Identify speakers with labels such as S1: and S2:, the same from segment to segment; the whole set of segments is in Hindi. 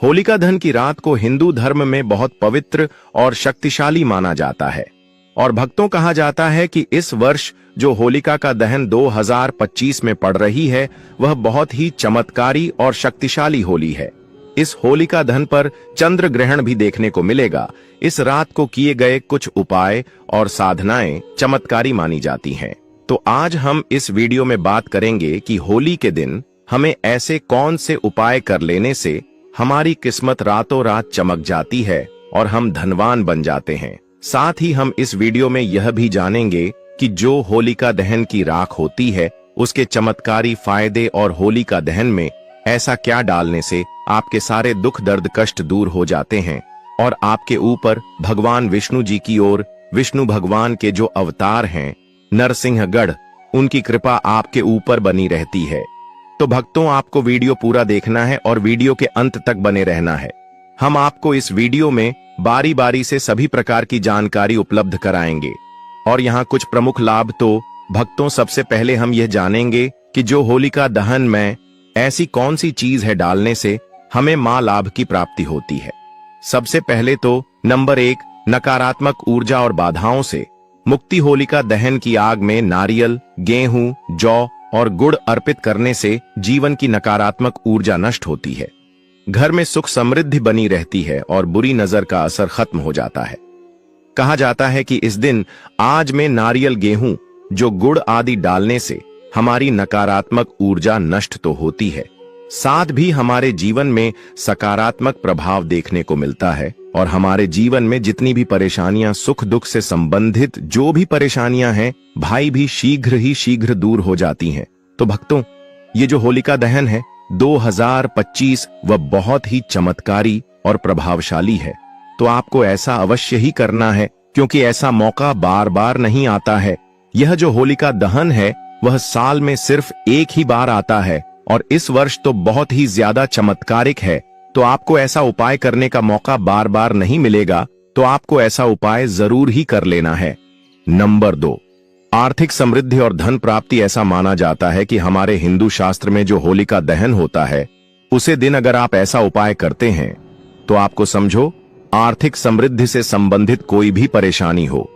S1: होलिका दहन की रात को हिंदू धर्म में बहुत पवित्र और शक्तिशाली माना जाता है और भक्तों कहा जाता है कि इस वर्ष जो होलिका का दहन 2025 में पड़ रही है वह बहुत ही चमत्कारी और शक्तिशाली होली है। इस होलिका दहन पर चंद्र ग्रहण भी देखने को मिलेगा। इस रात को किए गए कुछ उपाय और साधनाएं चमत्कारी मानी जाती हैं। तो आज हम इस वीडियो में बात करेंगे कि होली के दिन हमें ऐसे कौन से उपाय कर लेने से हमारी किस्मत रातों रात चमक जाती है और हम धनवान बन जाते हैं। साथ ही हम इस वीडियो में यह भी जानेंगे कि जो होलिका दहन की राख होती है उसके चमत्कारी फायदे और होलिका दहन में ऐसा क्या डालने से आपके सारे दुख दर्द कष्ट दूर हो जाते हैं और आपके ऊपर भगवान विष्णु जी की ओर विष्णु भगवान के जो अवतार हैं नरसिंहगढ़, उनकी कृपा आपके ऊपर बनी रहती है। तो भक्तों, आपको वीडियो पूरा देखना है और वीडियो के अंत तक बने रहना है। हम आपको इस वीडियो में बारी बारी से सभी प्रकार की जानकारी उपलब्ध कराएंगे और यहाँ कुछ प्रमुख लाभ। तो भक्तों, सबसे पहले हम यह जानेंगे कि जो होलिका दहन में ऐसी कौन सी चीज है डालने से हमें मां लाभ की प्राप्ति होती है। सबसे पहले तो नंबर 1, नकारात्मक ऊर्जा और बाधाओं से मुक्ति। होलिका दहन की आग में नारियल, गेहूं, जौ और गुड़ अर्पित करने से जीवन की नकारात्मक ऊर्जा नष्ट होती है। घर में सुख समृद्धि बनी रहती है और बुरी नजर का असर खत्म हो जाता है। कहा जाता है कि इस दिन आज में नारियल, गेहूं, जो गुड़ आदि डालने से हमारी नकारात्मक ऊर्जा नष्ट तो होती है, साथ भी हमारे जीवन में सकारात्मक प्रभाव देखने को मिलता है और हमारे जीवन में जितनी भी परेशानियां, सुख दुख से संबंधित जो भी परेशानियां हैं भाई भी शीघ्र दूर हो जाती हैं। तो भक्तों, ये जो होलिका दहन है 2025 वह बहुत ही चमत्कारी और प्रभावशाली है। तो आपको ऐसा अवश्य ही करना है क्योंकि ऐसा मौका बार बार नहीं आता है। यह जो होलिका दहन है वह साल में सिर्फ एक ही बार आता है और इस वर्ष तो बहुत ही ज्यादा चमत्कारिक है। तो आपको ऐसा उपाय करने का मौका बार बार नहीं मिलेगा, तो आपको ऐसा उपाय जरूर ही कर लेना है। नंबर 2, आर्थिक समृद्धि और धन प्राप्ति। ऐसा माना जाता है कि हमारे हिंदू शास्त्र में जो होलिका दहन होता है उसे दिन अगर आप ऐसा उपाय करते हैं तो आपको समझो आर्थिक समृद्धि से संबंधित कोई भी परेशानी हो,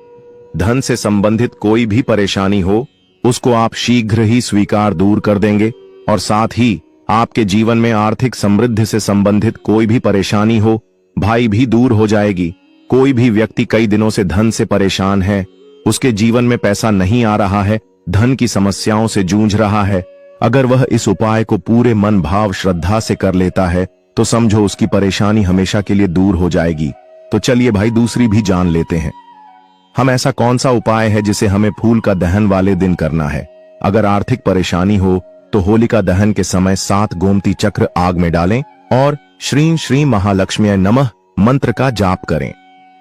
S1: धन से संबंधित कोई भी परेशानी हो, उसको आप शीघ्र ही स्वीकार दूर कर देंगे और साथ ही आपके जीवन में आर्थिक समृद्धि से संबंधित कोई भी परेशानी हो भाई भी दूर हो जाएगी। कोई भी व्यक्ति कई दिनों से धन से परेशान है, उसके जीवन में पैसा नहीं आ रहा है, धन की समस्याओं से जूझ रहा है, अगर वह इस उपाय को पूरे मन भाव श्रद्धा से कर लेता है तो समझो उसकी परेशानी हमेशा के लिए दूर हो जाएगी। तो चलिए भाई दूसरी भी जान लेते हैं। हम ऐसा कौन सा उपाय है जिसे हमें फूल का दहन वाले दिन करना है। अगर आर्थिक परेशानी हो तो होलिका दहन के समय 7 गोमती चक्र आग में डालें और श्रीं श्री महालक्ष्मी नमः मंत्र का जाप करें।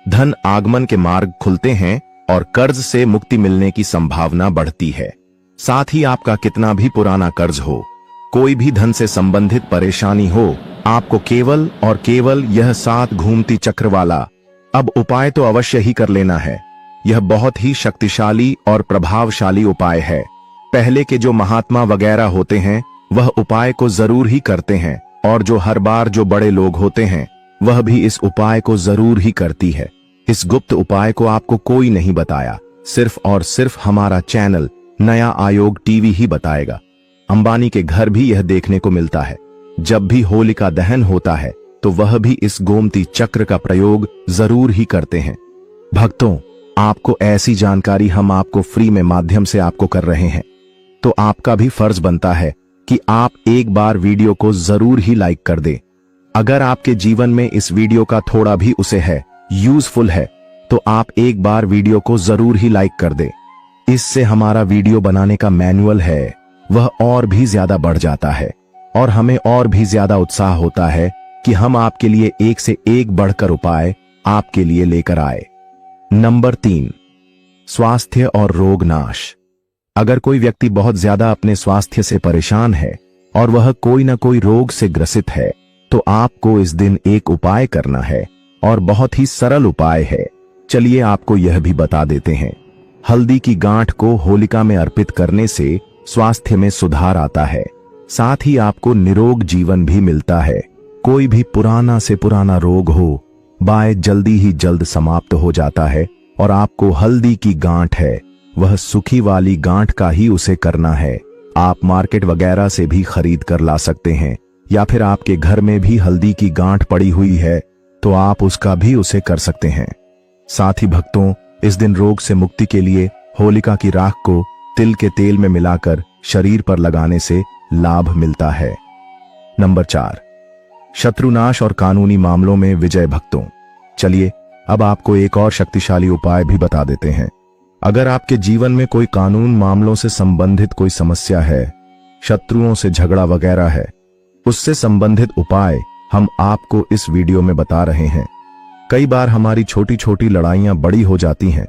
S1: धन आगमन के मार्ग खुलते हैं और कर्ज से मुक्ति मिलने की संभावना बढ़ती है। साथ ही आपका कितना भी पुराना कर्ज हो, कोई भी धन से संबंधित परेशानी हो, आपको केवल और केवल यह 7 घूमती चक्र वाला अब उपाय तो अवश्य ही कर लेना है। यह बहुत ही शक्तिशाली और प्रभावशाली उपाय है। पहले के जो महात्मा वगैरह होते हैं वह उपाय को जरूर ही करते हैं और जो हर बार जो बड़े लोग होते हैं वह भी इस उपाय को जरूर ही करती है। इस गुप्त उपाय को आपको कोई नहीं बताया, सिर्फ और सिर्फ हमारा चैनल नया आयोग टीवी ही बताएगा। अंबानी के घर भी यह देखने को मिलता है। जब भी होलिका दहन होता है तो वह भी इस गोमती चक्र का प्रयोग जरूर ही करते हैं। भक्तों, आपको ऐसी जानकारी हम आपको फ्री में माध्यम से आपको कर रहे हैं, तो आपका भी फर्ज बनता है कि आप एक बार वीडियो को जरूर ही लाइक कर दें। अगर आपके जीवन में इस वीडियो का थोड़ा भी उसे है यूजफुल है तो आप एक बार वीडियो को जरूर ही लाइक कर दें। इससे हमारा वीडियो बनाने का मैनुअल है वह और भी ज्यादा बढ़ जाता है और हमें और भी ज्यादा उत्साह होता है कि हम आपके लिए एक से एक बढ़कर उपाय आपके लिए लेकर आए। नंबर 3, स्वास्थ्य और रोग नाश। अगर कोई व्यक्ति बहुत ज्यादा अपने स्वास्थ्य से परेशान है और वह कोई न कोई रोग से ग्रसित है तो आपको इस दिन एक उपाय करना है और बहुत ही सरल उपाय है। चलिए आपको यह भी बता देते हैं। हल्दी की गांठ को होलिका में अर्पित करने से स्वास्थ्य में सुधार आता है, साथ ही आपको निरोग जीवन भी मिलता है। कोई भी पुराना से पुराना रोग हो, बाय जल्दी ही जल्द समाप्त हो जाता है। और आपको हल्दी की गांठ है, वह सूखी वाली गांठ का ही उसे करना है। आप मार्केट वगैरह से भी खरीद कर ला सकते हैं, या फिर आपके घर में भी हल्दी की गांठ पड़ी हुई है तो आप उसका भी उसे कर सकते हैं। साथ ही भक्तों, इस दिन रोग से मुक्ति के लिए होलिका की राख को तिल के तेल में मिलाकर शरीर पर लगाने से लाभ मिलता है। नंबर 4, शत्रुनाश और कानूनी मामलों में विजय। भक्तों, चलिए अब आपको एक और शक्तिशाली उपाय भी बता देते हैं। अगर आपके जीवन में कोई कानून मामलों से संबंधित कोई समस्या है, शत्रुओं से झगड़ा वगैरह है, उससे संबंधित उपाय हम आपको इस वीडियो में बता रहे हैं। कई बार हमारी छोटी छोटी लड़ाइयां बड़ी हो जाती हैं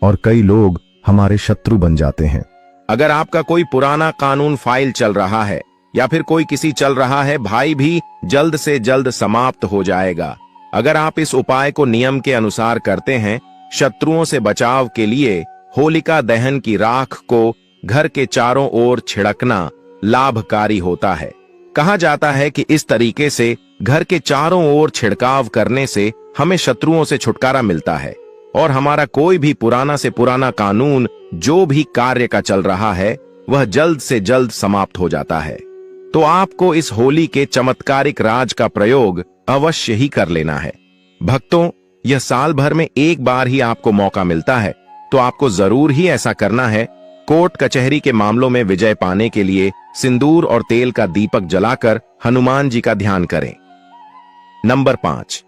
S1: और कई लोग हमारे शत्रु बन जाते हैं।
S2: अगर आपका कोई पुराना कानून फाइल चल रहा है या फिर कोई किसी चल रहा है, भाई भी जल्द से जल्द समाप्त हो जाएगा। अगर आप इस उपाय को नियम के अनुसार करते हैं, शत्रुओं से बचाव के लिए होलिका दहन की राख को घर के चारों ओर छिड़कना लाभकारी होता है। कहा जाता है कि इस तरीके से घर के चारों ओर छिड़काव करने से हमें शत्रुओं से छुटकारा मिलता है और हमारा कोई भी पुराना से पुराना कानून जो भी कार्य का चल रहा है वह जल्द से जल्द समाप्त हो जाता है। तो आपको इस होली के चमत्कारिक राज का प्रयोग अवश्य ही कर लेना है। भक्तों, यह साल भर में एक बार ही आपको मौका मिलता है, तो आपको जरूर ही ऐसा करना है। कोर्ट कचहरी के मामलों में विजय पाने के लिए सिंदूर और तेल का दीपक जलाकर हनुमान जी का ध्यान करें। नंबर 5,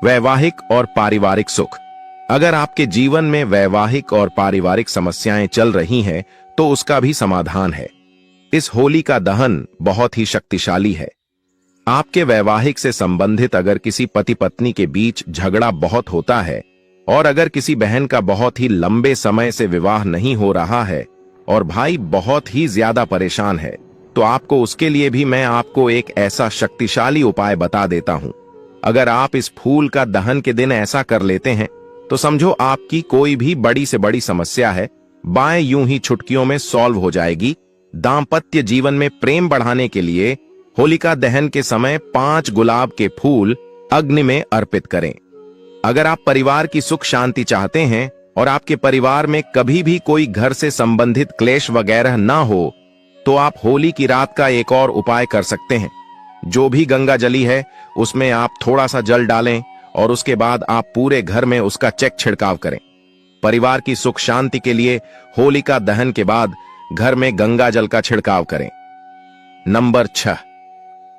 S2: वैवाहिक और पारिवारिक सुख। अगर आपके जीवन में वैवाहिक और पारिवारिक समस्याएं चल रही हैं, तो उसका भी समाधान है। इस होली का दहन बहुत ही शक्तिशाली है। आपके वैवाहिक से संबंधित अगर किसी पति पत्नी के बीच झगड़ा बहुत होता है और अगर किसी बहन का बहुत ही लंबे समय से विवाह नहीं हो रहा है और भाई बहुत ही ज्यादा परेशान है, तो आपको उसके लिए भी मैं आपको एक ऐसा शक्तिशाली उपाय बता देता हूं। अगर आप इस फूल का दहन के दिन ऐसा कर लेते हैं तो समझो आपकी कोई भी बड़ी से बड़ी समस्या है, बाएं यूं ही चुटकियों में सॉल्व हो जाएगी। दांपत्य जीवन में प्रेम बढ़ाने के लिए होलिका दहन के समय 5 गुलाब के फूल अग्नि में अर्पित करें। अगर आप परिवार की सुख शांति चाहते हैं और आपके परिवार में कभी भी कोई घर से संबंधित क्लेश वगैरह ना हो, तो आप होली की रात का एक और उपाय कर सकते हैं। जो भी गंगा जली है उसमें आप थोड़ा सा जल डालें और उसके बाद आप पूरे घर में उसका चेक छिड़काव करें। परिवार की सुख शांति के लिए होलिका दहन के बाद घर में गंगा जल का छिड़काव करें। नंबर 6,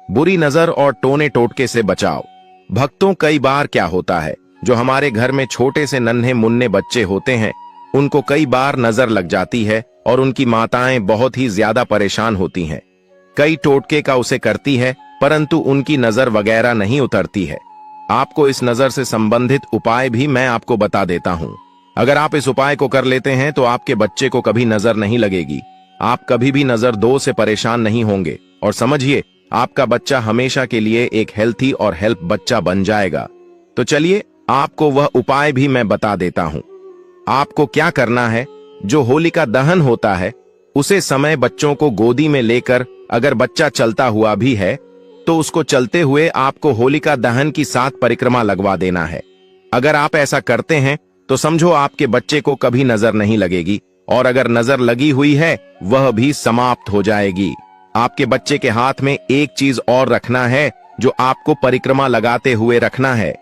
S2: बुरी नजर और टोने टोटके से बचाव। भक्तों, कई बार क्या होता है, जो हमारे घर में छोटे से नन्हे मुन्ने बच्चे होते हैं, उनको कई बार नजर लग जाती है और उनकी माताएं बहुत ही ज्यादा परेशान होती हैं। कई टोटके का उसे करती है, परंतु उनकी नजर वगैरह नहीं उतरती है। आपको इस नजर से संबंधित उपाय भी मैं आपको बता देता हूं। अगर आप इस उपाय को कर लेते हैं तो आपके बच्चे को कभी नजर नहीं लगेगी, आप कभी भी नजर 2 से परेशान नहीं होंगे और समझिए आपका बच्चा हमेशा के लिए एक हेल्थी और हेल्प बच्चा बन जाएगा। तो चलिए आपको वह उपाय भी मैं बता देता हूं। आपको क्या करना है, जो होलिका दहन होता है उसे समय बच्चों को गोदी में लेकर अगर बच्चा चलता हुआ भी है तो उसको चलते हुए आपको होलिका दहन की 7 परिक्रमा लगवा देना है। अगर आप ऐसा करते हैं तो समझो आपके बच्चे को कभी नजर नहीं लगेगी और अगर नजर लगी हुई है वह भी समाप्त हो जाएगी। आपके बच्चे के हाथ में एक चीज और रखना है जो आपको परिक्रमा लगाते हुए रखना है।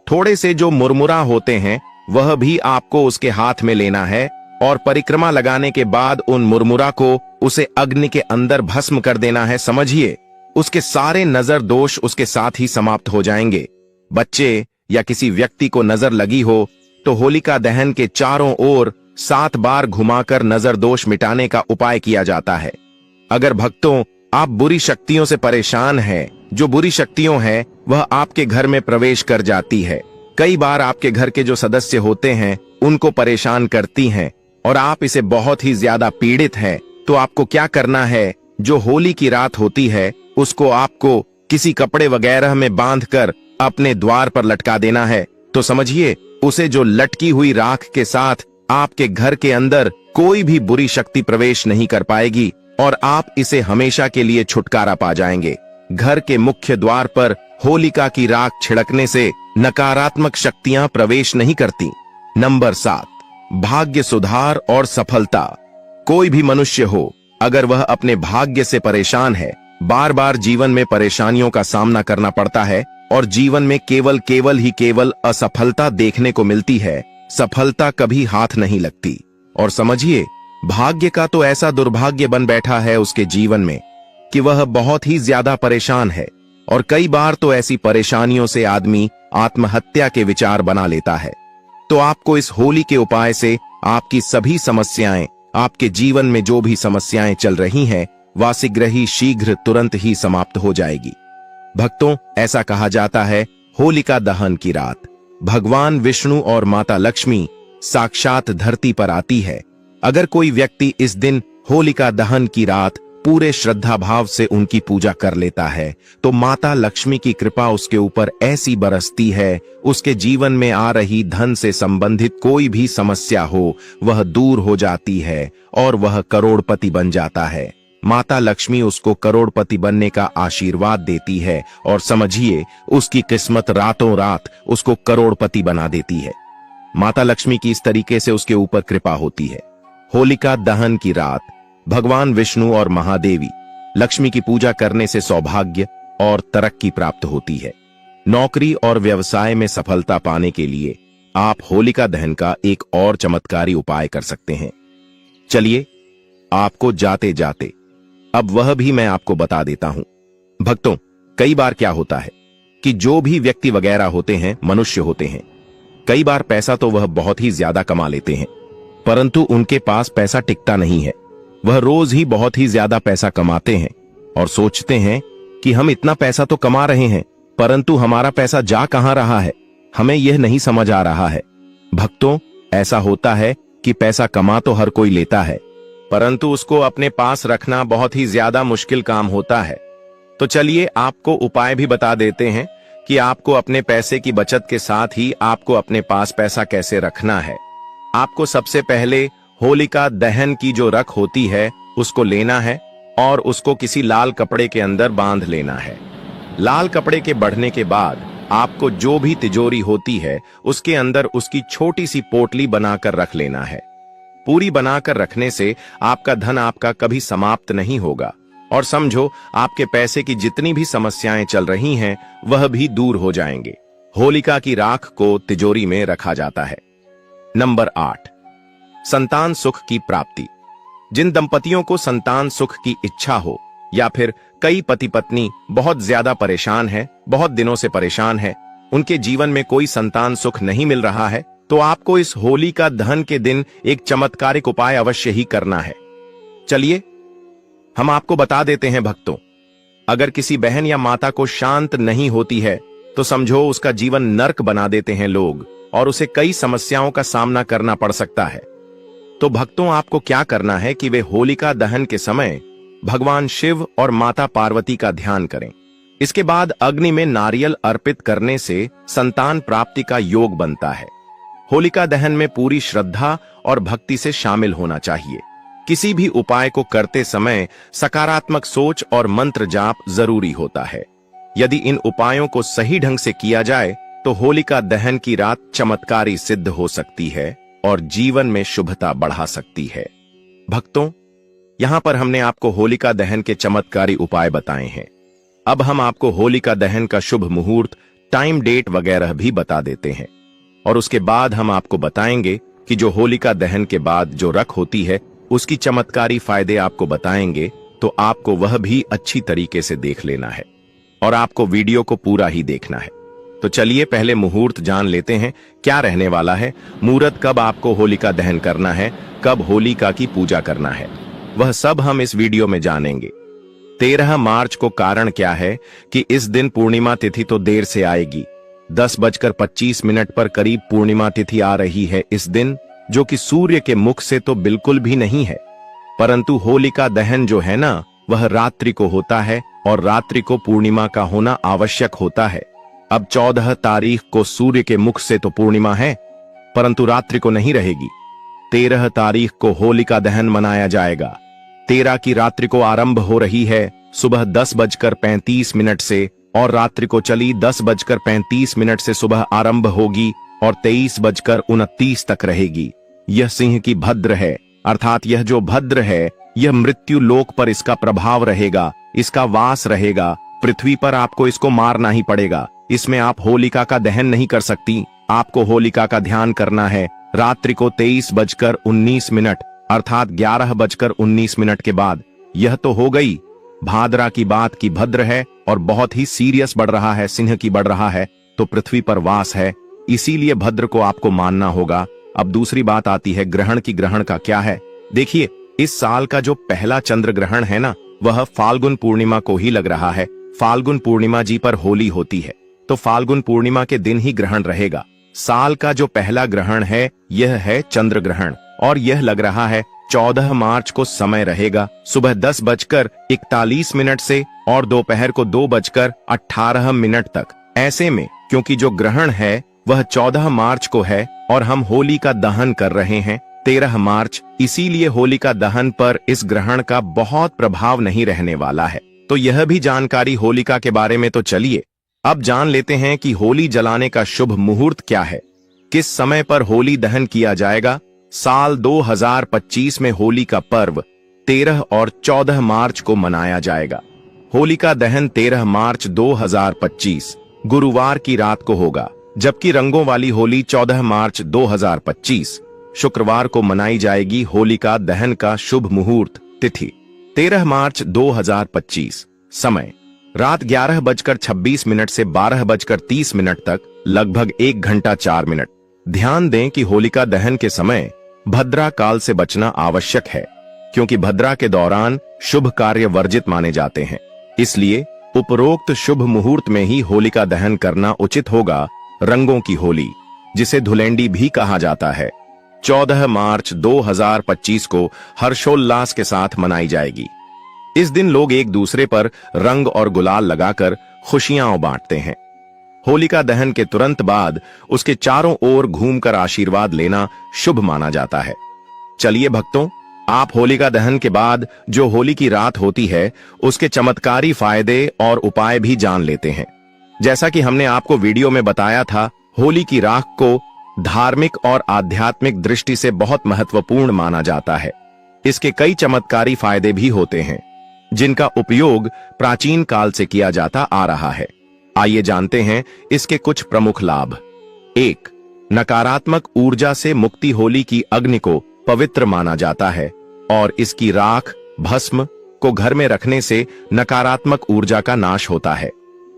S2: थोड़े से जो मुरमुरा होते हैं वह भी आपको उसके हाथ में लेना है और परिक्रमा लगाने के बाद उन मुरमुरा को उसे अग्नि के अंदर भस्म कर देना है। समझिए उसके सारे नजर दोष उसके साथ ही समाप्त हो जाएंगे। बच्चे या किसी व्यक्ति को नजर लगी हो तो होलिका दहन के चारों ओर 7 बार घुमाकर नजर दोष मिटाने का उपाय किया जाता है। अगर भक्तों आप बुरी शक्तियों से परेशान हैं, जो बुरी शक्तियों हैं वह आपके घर में प्रवेश कर जाती है, कई बार आपके घर के जो सदस्य होते हैं उनको परेशान करती हैं और आप इसे बहुत ही ज्यादा पीड़ित हैं, तो आपको क्या करना है, जो होली की रात होती है उसको आपको किसी कपड़े वगैरह में बांधकर अपने द्वार पर लटका देना है। तो समझिए उसे जो लटकी हुई राख के साथ आपके घर के अंदर कोई भी बुरी शक्ति प्रवेश नहीं कर पाएगी और आप इसे हमेशा के लिए छुटकारा पा जाएंगे। घर के मुख्य द्वार पर होलिका की राख छिड़कने से नकारात्मक शक्तियां प्रवेश नहीं करती। नंबर 7, भाग्य सुधार और सफलता। कोई भी मनुष्य हो, अगर वह अपने भाग्य से परेशान है, बार बार जीवन में परेशानियों का सामना करना पड़ता है और जीवन में केवल असफलता देखने को मिलती है, सफलता कभी हाथ नहीं लगती। और समझिए, भाग्य का तो ऐसा दुर्भाग्य बन बैठा है उसके जीवन में कि वह बहुत ही ज्यादा परेशान है और कई बार तो ऐसी परेशानियों से आदमी आत्महत्या के विचार बना लेता है। तो आपको इस होली के उपाय से आपकी सभी समस्याएं, आपके जीवन में जो भी समस्याएं चल रही हैं, वासिग्रही शीघ्र तुरंत ही समाप्त हो जाएगी। भक्तों, ऐसा कहा जाता है, होलिका दहन की रात भगवान विष्णु और माता लक्ष्मी साक्षात धरती पर आती है। अगर कोई व्यक्ति इस दिन होलिका दहन की रात पूरे श्रद्धा भाव से उनकी पूजा कर लेता है तो माता लक्ष्मी की कृपा उसके ऊपर ऐसी बरसती है, उसके जीवन में आ रही धन से संबंधित कोई भी समस्या हो वह दूर हो जाती है और वह करोड़पति बन जाता है। माता लक्ष्मी उसको करोड़पति बनने का आशीर्वाद देती है और समझिए, उसकी किस्मत रातों रात उसको करोड़पति बना देती है। माता लक्ष्मी की इस तरीके से उसके ऊपर कृपा होती है। होलिका दहन की रात भगवान विष्णु और महादेवी लक्ष्मी की पूजा करने से सौभाग्य और तरक्की प्राप्त होती है। नौकरी और व्यवसाय में सफलता पाने के लिए आप होलिका दहन का एक और चमत्कारी उपाय कर सकते हैं। चलिए, आपको जाते जाते अब वह भी मैं आपको बता देता हूं। भक्तों, कई बार क्या होता है कि जो भी व्यक्ति वगैरह होते हैं, मनुष्य होते हैं, कई बार पैसा तो वह बहुत ही ज्यादा कमा लेते हैं, परंतु उनके पास पैसा टिकता नहीं है। वह रोज ही बहुत ही ज्यादा पैसा कमाते हैं और सोचते हैं कि हम इतना पैसा तो कमा रहे हैं, परंतु हमारा पैसा जा कहां रहा है, हमें यह नहीं समझ आ रहा है। भक्तों, ऐसा होता है कि पैसा कमा तो हर कोई लेता है, परंतु उसको अपने पास रखना बहुत ही ज्यादा मुश्किल काम होता है। तो चलिए, आपको उपाय भी बता देते हैं कि आपको अपने पैसे की बचत के साथ ही आपको अपने पास पैसा कैसे रखना है। आपको सबसे पहले होलिका दहन की जो रख होती है उसको लेना है और उसको किसी लाल कपड़े के अंदर बांध लेना है। लाल कपड़े के बढ़ने के बाद आपको जो भी तिजोरी होती है उसके अंदर उसकी छोटी सी पोटली बनाकर रख लेना है। पूरी बनाकर रखने से आपका धन आपका कभी समाप्त नहीं होगा और समझो, आपके पैसे की जितनी भी समस्याएं चल रही हैं वह भी दूर हो जाएंगे। होलिका की राख को तिजोरी में रखा जाता है। नंबर 8, संतान सुख की प्राप्ति। जिन दंपतियों को संतान सुख की इच्छा हो या फिर कई पति पत्नी बहुत ज्यादा परेशान है, बहुत दिनों से परेशान है, उनके जीवन में कोई संतान सुख नहीं मिल रहा है, तो आपको इस होलिका दहन के दिन एक चमत्कारिक उपाय अवश्य ही करना है। चलिए, हम आपको बता देते हैं भक्तों। अगर किसी बहन या माता को शांत नहीं होती है तो समझो उसका जीवन नर्क बना देते हैं लोग और उसे कई समस्याओं का सामना करना पड़ सकता है। तो भक्तों, आपको क्या करना है कि वे होलिका दहन के समय भगवान शिव और माता पार्वती का ध्यान करें। इसके बाद अग्नि में नारियल अर्पित करने से संतान प्राप्ति का योग बनता है। होलिका दहन में पूरी श्रद्धा और भक्ति से शामिल होना चाहिए। किसी भी उपाय को करते समय सकारात्मक सोच और मंत्र जाप जरूरी होता है। यदि इन उपायों को सही ढंग से किया जाए तो होलिका दहन की रात चमत्कारी सिद्ध हो सकती है और जीवन में शुभता बढ़ा सकती है। भक्तों, यहां पर हमने आपको होलिका दहन के चमत्कारी उपाय बताए हैं। अब हम आपको होलिका दहन का शुभ मुहूर्त, टाइम, डेट वगैरह भी बता देते हैं और उसके बाद हम आपको बताएंगे कि जो होलिका दहन के बाद जो रख होती है उसकी चमत्कारी फायदे आपको बताएंगे, तो आपको वह भी अच्छी तरीके से देख लेना है और आपको वीडियो को पूरा ही देखना है। तो चलिए, पहले मुहूर्त जान लेते हैं क्या रहने वाला है। मुहूर्त कब आपको होलिका दहन करना है, कब होलिका की पूजा करना है, वह सब हम इस वीडियो में जानेंगे। 13 मार्च को कारण क्या है कि इस दिन पूर्णिमा तिथि तो देर से आएगी। 10:25 पर करीब पूर्णिमा तिथि आ रही है इस दिन, जो कि सूर्य के मुख से तो बिल्कुल भी नहीं है, परंतु होलिका दहन जो है ना, वह रात्रि को होता है और रात्रि को पूर्णिमा का होना आवश्यक होता है। अब 14 तारीख को सूर्य के मुख से तो पूर्णिमा है, परंतु रात्रि को नहीं रहेगी। 13 तारीख को होलिका दहन मनाया जाएगा। 13 की रात्रि को आरंभ हो रही है सुबह 10:35 से और रात्रि को चली 10:35 से सुबह आरंभ होगी और 23:29 तक रहेगी। यह सिंह की भद्र है, अर्थात यह जो भद्र है यह मृत्यु लोक पर इसका प्रभाव रहेगा, इसका वास रहेगा। पृथ्वी पर आपको इसको मारना ही पड़ेगा। इसमें आप होलिका का दहन नहीं कर सकती। आपको होलिका का ध्यान करना है रात्रि को 23:19 अर्थात 11:19 के बाद। यह तो हो गई भाद्रा की बात की भद्र है और बहुत ही सीरियस बढ़ रहा है, सिंह की बढ़ रहा है तो पृथ्वी पर वास है, इसीलिए भद्र को आपको मानना होगा। अब दूसरी बात आती है ग्रहण की। ग्रहण का क्या है? देखिए, इस साल का जो पहला चंद्र ग्रहण है ना, वह फाल्गुन पूर्णिमा को ही लग रहा है। फाल्गुन पूर्णिमा जी पर होली होती है, तो फाल्गुन पूर्णिमा के दिन ही ग्रहण रहेगा। साल का जो पहला ग्रहण है यह है चंद्र ग्रहण और यह लग रहा है 14 मार्च को। समय रहेगा सुबह 10:41 से और दोपहर को 2:18 तक। ऐसे में क्योंकि जो ग्रहण है वह 14 मार्च को है और हम होली का दहन कर रहे हैं 13 मार्च, इसीलिए होलिका दहन पर इस ग्रहण का बहुत प्रभाव नहीं रहने वाला है। तो यह भी जानकारी होलिका के बारे में। तो चलिए अब जान लेते हैं कि होली जलाने का शुभ मुहूर्त क्या है, किस समय पर होली दहन किया जाएगा। साल 2025 में होली का पर्व 13 और 14 मार्च को मनाया जाएगा। होलिका दहन 13 मार्च 2025 गुरुवार की रात को होगा, जबकि रंगों वाली होली 14 मार्च 2025 शुक्रवार को मनाई जाएगी। होलिका दहन का शुभ मुहूर्त तिथि 13 मार्च 2025, समय रात 11:26 से 12:30 तक, लगभग 1 घंटा 4 मिनट। ध्यान दें कि होलिका दहन के समय भद्रा काल से बचना आवश्यक है, क्योंकि भद्रा के दौरान शुभ कार्य वर्जित माने जाते हैं। इसलिए उपरोक्त शुभ मुहूर्त में ही होलिका दहन करना उचित होगा। रंगों की होली, जिसे धुलेंडी भी कहा जाता है, 14 मार्च 2025 को हर्षोल्लास के साथ मनाई जाएगी। इस दिन लोग एक दूसरे पर रंग और गुलाल लगाकर खुशियां बांटते हैं। होलिका दहन के तुरंत बाद उसके चारों ओर घूमकर आशीर्वाद लेना शुभ माना जाता है। चलिए भक्तों, आप होलिका दहन के बाद जो होली की रात होती है उसके चमत्कारी फायदे और उपाय भी जान लेते हैं। जैसा कि हमने आपको वीडियो में बताया था, होली की राख को धार्मिक और आध्यात्मिक दृष्टि से बहुत महत्वपूर्ण माना जाता है। इसके कई चमत्कारी फायदे भी होते हैं, जिनका उपयोग प्राचीन काल से किया जाता आ रहा है। आइए जानते हैं इसके कुछ प्रमुख लाभ। 1. नकारात्मक ऊर्जा से मुक्ति। होली की अग्नि को पवित्र माना जाता है और इसकी राख भस्म को घर में रखने से नकारात्मक ऊर्जा का नाश होता है।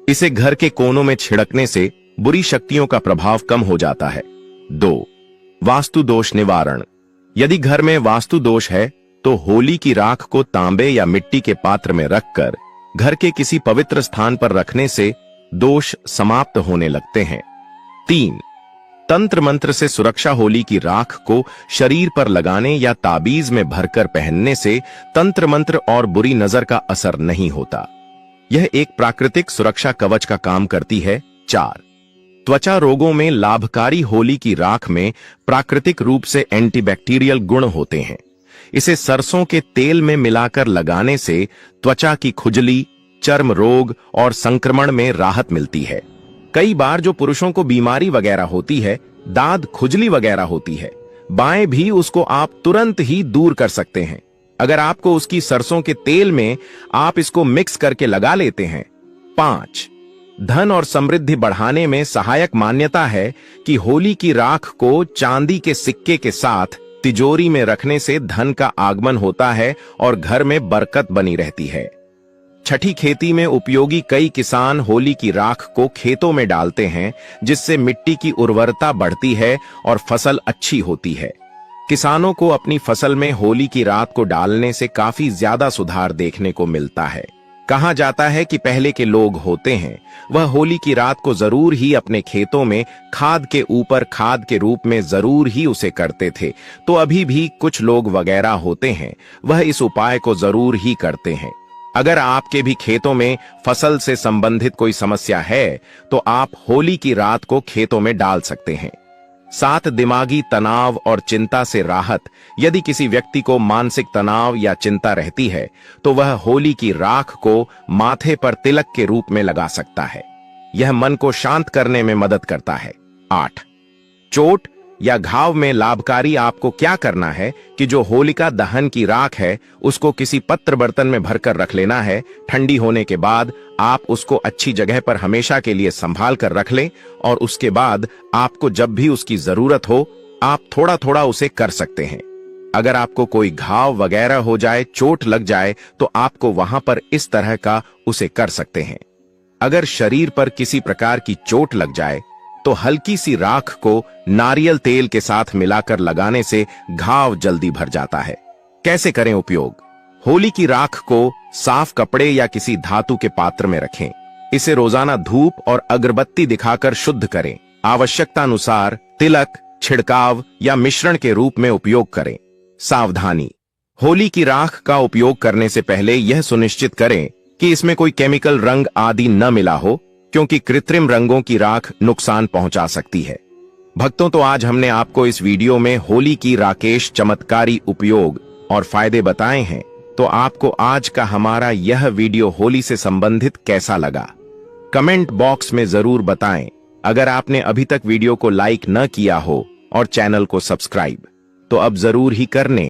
S2: इसे घर के कोनों में छिड़कने से बुरी शक्तियों का प्रभाव कम हो जाता है। 2. वास्तु दोष निवारण। यदि घर में वास्तु दोष है तो होली की राख को तांबे या मिट्टी के पात्र में रखकर घर के किसी पवित्र स्थान पर रखने से दोष समाप्त होने लगते हैं। 3. तंत्र मंत्र से सुरक्षा। होली की राख को शरीर पर लगाने या ताबीज में भरकर पहनने से तंत्र मंत्र और बुरी नजर का असर नहीं होता। यह एक प्राकृतिक सुरक्षा कवच का काम करती है। 4. त्वचा रोगों में लाभकारी। होली की राख में प्राकृतिक रूप से एंटीबैक्टीरियल गुण होते हैं। इसे सरसों के तेल में मिलाकर लगाने से त्वचा की खुजली, चर्म रोग और संक्रमण में राहत मिलती है। कई बार जो पुरुषों को बीमारी वगैरह होती है, दाद खुजली वगैरह होती है, बाएं भी उसको आप तुरंत ही दूर कर सकते हैं अगर आपको उसकी सरसों के तेल में आप इसको मिक्स करके लगा लेते हैं। 5. धन और समृद्धि बढ़ाने में सहायक। मान्यता है कि होली की राख को चांदी के सिक्के के साथ तिजोरी में रखने से धन का आगमन होता है और घर में बरकत बनी रहती है। छठी खेती में उपयोगी। कई किसान होली की राख को खेतों में डालते हैं, जिससे मिट्टी की उर्वरता बढ़ती है और फसल अच्छी होती है। किसानों को अपनी फसल में होली की राख को डालने से काफी ज्यादा सुधार देखने को मिलता है। कहा जाता है कि पहले के लोग होते हैं वह होली की रात को जरूर ही अपने खेतों में खाद के ऊपर खाद के रूप में जरूर ही उसे करते थे। तो अभी भी कुछ लोग वगैरह होते हैं वह इस उपाय को जरूर ही करते हैं। अगर आपके भी खेतों में फसल से संबंधित कोई समस्या है तो आप होली की रात को खेतों में डाल सकते हैं।
S1: साथ दिमागी तनाव और चिंता से राहत। यदि किसी व्यक्ति को मानसिक तनाव या चिंता रहती है तो वह होली की राख को माथे पर तिलक के रूप में लगा सकता है। यह मन को शांत करने में मदद करता है। 8. चोट या घाव में लाभकारी। आपको क्या करना है कि जो होलिका दहन की राख है उसको किसी पत्र बर्तन में भरकर रख लेना है। ठंडी होने के बाद आप उसको अच्छी जगह पर हमेशा के लिए संभाल कर रख लें और उसके बाद आपको जब भी उसकी जरूरत हो आप थोड़ा थोड़ा उसे कर सकते हैं। अगर आपको कोई घाव वगैरह हो जाए, चोट लग जाए तो आपको वहां पर इस तरह का उसे कर सकते हैं। अगर शरीर पर किसी प्रकार की चोट लग जाए तो हल्की सी राख को नारियल तेल के साथ मिलाकर लगाने से घाव जल्दी भर जाता है। कैसे करें उपयोग? होली की राख को साफ कपड़े या किसी धातु के पात्र में रखें। इसे रोजाना धूप और अगरबत्ती दिखाकर शुद्ध करें। आवश्यकता अनुसार तिलक, छिड़काव या मिश्रण के रूप में उपयोग करें। सावधानी: होली की राख का उपयोग करने से पहले यह सुनिश्चित करें कि इसमें कोई केमिकल रंग आदि न मिला हो, क्योंकि कृत्रिम रंगों की राख नुकसान पहुंचा सकती है। भक्तों, तो आज हमने आपको इस वीडियो में होली की राकेश चमत्कारी उपयोग और फायदे बताए हैं। तो आपको आज का हमारा यह वीडियो होली से संबंधित कैसा लगा? कमेंट बॉक्स में जरूर बताएं। अगर आपने अभी तक वीडियो को लाइक न किया हो और चैनल को सब्सक्राइब तो अब जरूर ही कर लें।